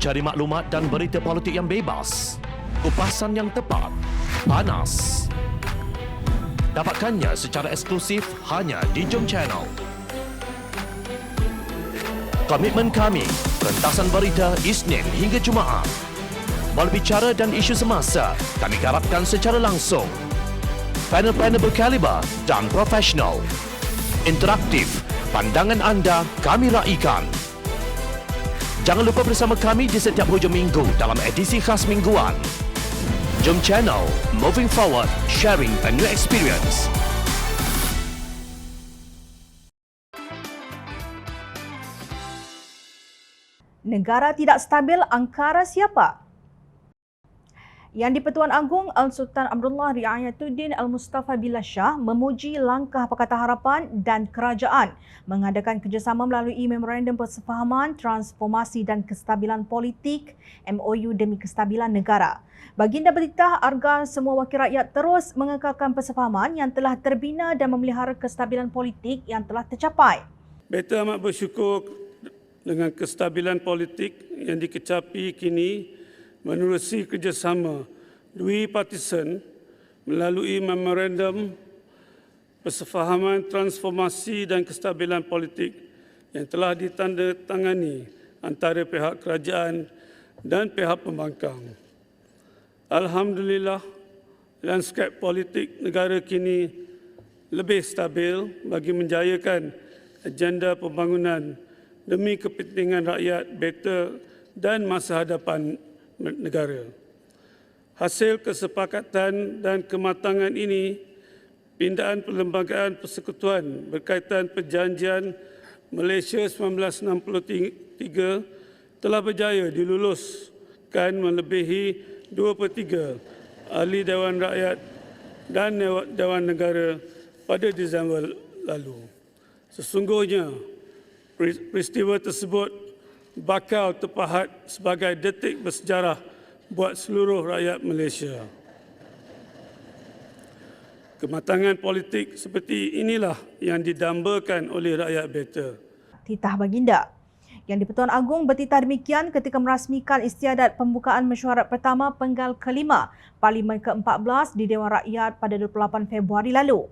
Cari maklumat dan berita politik yang bebas, kupasan yang tepat, panas. Dapatkannya secara eksklusif hanya di Jom Channel. Komitmen kami, pentasan berita Isnin hingga Jumaat. Berbicara dan isu semasa, kami garapkan secara langsung. Panel-panel berkaliber dan profesional. Interaktif, pandangan anda kami raikan. Jangan lupa bersama kami di setiap hujung minggu dalam edisi khas mingguan. Jom Channel, moving forward, sharing a new experience. Negara tidak stabil, angkara siapa? Yang di-Pertuan Agong Al-Sultan Amrullah Riayatuddin Al-Mustafa Billah Shah memuji langkah Pakatan Harapan dan kerajaan mengadakan kerjasama melalui Memorandum Persefahaman Transformasi dan Kestabilan Politik MOU demi kestabilan negara. Baginda bertitah agar semua wakil rakyat terus mengekalkan persefahaman yang telah terbina dan memelihara kestabilan politik yang telah tercapai. Beta amat bersyukur dengan kestabilan politik yang dikecapi kini menerusi kerjasama dua partisan melalui Memorandum Persefahaman Transformasi dan Kestabilan Politik yang telah ditandatangani antara pihak kerajaan dan pihak pembangkang. Alhamdulillah, lanskap politik negara kini lebih stabil bagi menjayakan agenda pembangunan demi kepentingan rakyat beta dan masa hadapan negara. Hasil kesepakatan dan kematangan ini, pindaan perlembagaan persekutuan berkaitan perjanjian Malaysia 1963 telah berjaya diluluskan melebihi 2/3 ahli Dewan Rakyat dan Dewan Negara pada Disember lalu. Sesungguhnya, peristiwa tersebut bakal terpahat sebagai detik bersejarah buat seluruh rakyat Malaysia. Kematangan politik seperti inilah yang didambakan oleh rakyat beta. Titah Baginda. Yang di-Pertuan Agong bertitah demikian ketika merasmikan istiadat pembukaan mesyuarat pertama penggal kelima Parlimen ke-14 di Dewan Rakyat pada 28 Februari lalu.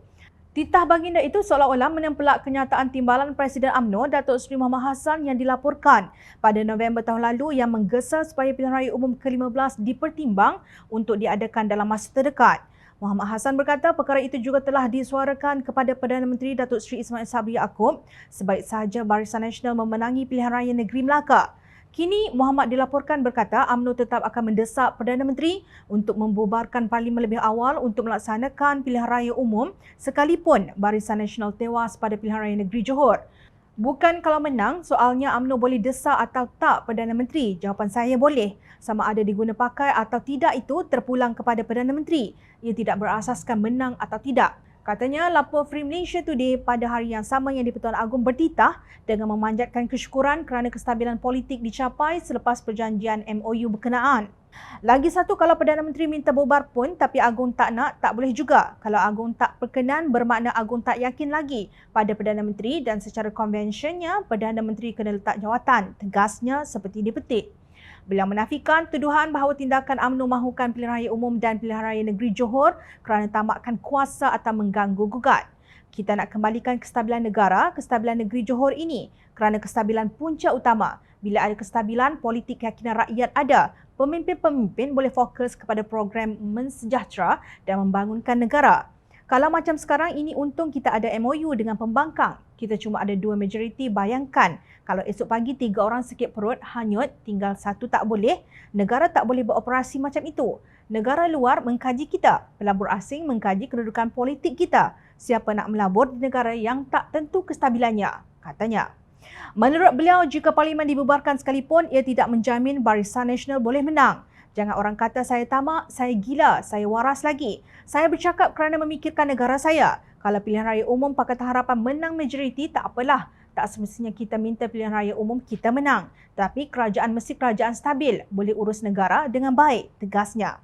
Titah Baginda itu seolah-olah menempelak kenyataan timbalan Presiden UMNO Datuk Seri Mohamad Hassan yang dilaporkan pada November tahun lalu yang menggesa supaya pilihan raya umum ke-15 dipertimbang untuk diadakan dalam masa terdekat. Mohamad Hassan berkata perkara itu juga telah disuarakan kepada Perdana Menteri Datuk Seri Ismail Sabri Yaakob sebaik sahaja Barisan Nasional memenangi pilihan raya negeri Melaka. Kini Muhammad dilaporkan berkata UMNO tetap akan mendesak Perdana Menteri untuk membubarkan parlimen lebih awal untuk melaksanakan pilihan raya umum sekalipun Barisan Nasional tewas pada pilihan raya negeri Johor. Bukan kalau menang, soalnya UMNO boleh desak atau tak Perdana Menteri. Jawapan saya boleh. Sama ada diguna pakai atau tidak itu terpulang kepada Perdana Menteri. Ia tidak berasaskan menang atau tidak. Katanya, lapor Free Malaysia Today pada hari yang sama yang di-Pertuan Agong bertitah dengan memanjatkan kesyukuran kerana kestabilan politik dicapai selepas perjanjian MOU berkenaan. Lagi satu, kalau Perdana Menteri minta bubar pun tapi Agong tak nak, tak boleh juga. Kalau Agong tak berkenan, bermakna Agong tak yakin lagi pada Perdana Menteri dan secara konvensinya, Perdana Menteri kena letak jawatan. Tegasnya seperti dipetik. Beliau menafikan tuduhan bahawa tindakan UMNO mahukan pilihan raya umum dan pilihan raya negeri Johor kerana tamakkan kuasa atau mengganggu gugat. Kita nak kembalikan kestabilan negara, kestabilan negeri Johor ini kerana kestabilan punca utama. Bila ada kestabilan, politik keyakinan rakyat ada. Pemimpin-pemimpin boleh fokus kepada program mensejahtera dan membangunkan negara. Kalau macam sekarang ini untung kita ada MOU dengan pembangkang. Kita cuma ada 2 majoriti, bayangkan. Kalau esok pagi 3 orang sakit perut, hanyut, tinggal 1 tak boleh. Negara tak boleh beroperasi macam itu. Negara luar mengkaji kita. Pelabur asing mengkaji kedudukan politik kita. Siapa nak melabur di negara yang tak tentu kestabilannya, katanya. Menurut beliau, jika parlimen dibubarkan sekalipun, ia tidak menjamin Barisan Nasional boleh menang. Jangan orang kata saya tamak, saya gila, saya waras lagi. Saya bercakap kerana memikirkan negara saya. Kalau pilihan raya umum Pakatan Harapan menang majoriti, tak apalah. Tak semestinya kita minta pilihan raya umum kita menang. Tapi kerajaan mesti kerajaan stabil, boleh urus negara dengan baik, tegasnya.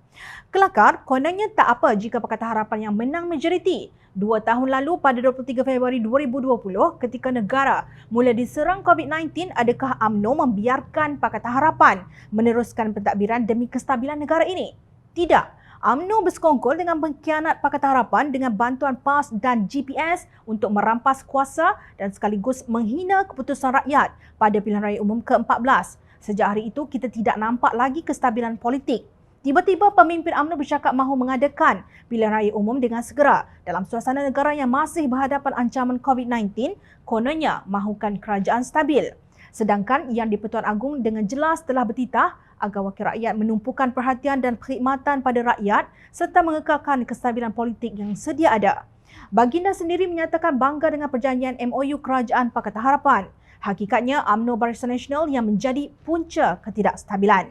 Kelakar, kononnya tak apa jika Pakatan Harapan yang menang majoriti. 2 tahun lalu pada 23 Februari 2020 ketika negara mula diserang COVID-19, adakah UMNO membiarkan Pakatan Harapan meneruskan pentadbiran demi kestabilan negara ini? Tidak. UMNO bersekongkol dengan pengkhianat Pakatan Harapan dengan bantuan PAS dan GPS untuk merampas kuasa dan sekaligus menghina keputusan rakyat pada pilihan raya umum ke-14. Sejak hari itu, kita tidak nampak lagi kestabilan politik. Tiba-tiba pemimpin UMNO bercakap mahu mengadakan pilihan raya umum dengan segera dalam suasana negara yang masih berhadapan ancaman COVID-19, kononnya mahukan kerajaan stabil. Sedangkan Yang di-Pertuan Agong dengan jelas telah bertitah agar wakil rakyat menumpukan perhatian dan perkhidmatan pada rakyat serta mengekalkan kestabilan politik yang sedia ada. Baginda sendiri menyatakan bangga dengan perjanjian MOU Kerajaan Pakatan Harapan. Hakikatnya UMNO Barisan Nasional yang menjadi punca ketidakstabilan.